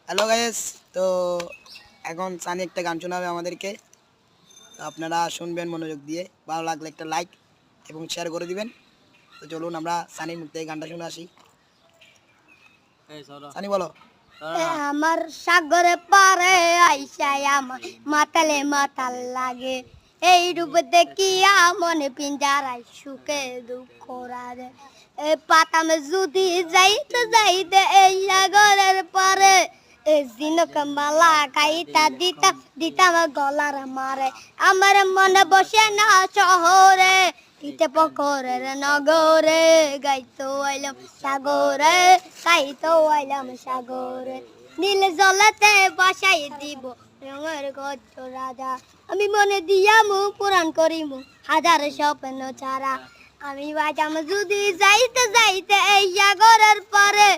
Hello guys, তো এখন সানি একটা গান শোনাবে আমাদেরকে। তো আপনারা শুনবেন মনোযোগ দিয়ে, ভালো লাগলে একটা লাইক এবং শেয়ার করে দিবেন। তো চলুন আমরা সানির মুখ থেকে গানটা শুনে আসি। সানি বলো। আমার সাগরে পারে আইসাই আমার মাতালে মাতাল লাগে, এই রূপ দেখিয়া মনে পিঞ্জারাই সুখে দুঃখ রাধে। এ পাতাম যদি যাইতে যাইতে এই সাগরের পারে, এ জিনক মালা গাইতা দিতাম গলার মারে। আমার মনে বসে না শহরে, ইতে পকরের নগরে, গাইতো আইলাম সাগরে, গাইতো আইলাম সাগরে। নীল জলতে বসাই দিব রঙের গচ্ছ রাজা, আমি মনে দিয়ামু পুরাণ করিমু হাজার স্বপ্ন ছাড়া। আমি বাজাম যদি যাইতে যাইতে এই সাগরের পরে,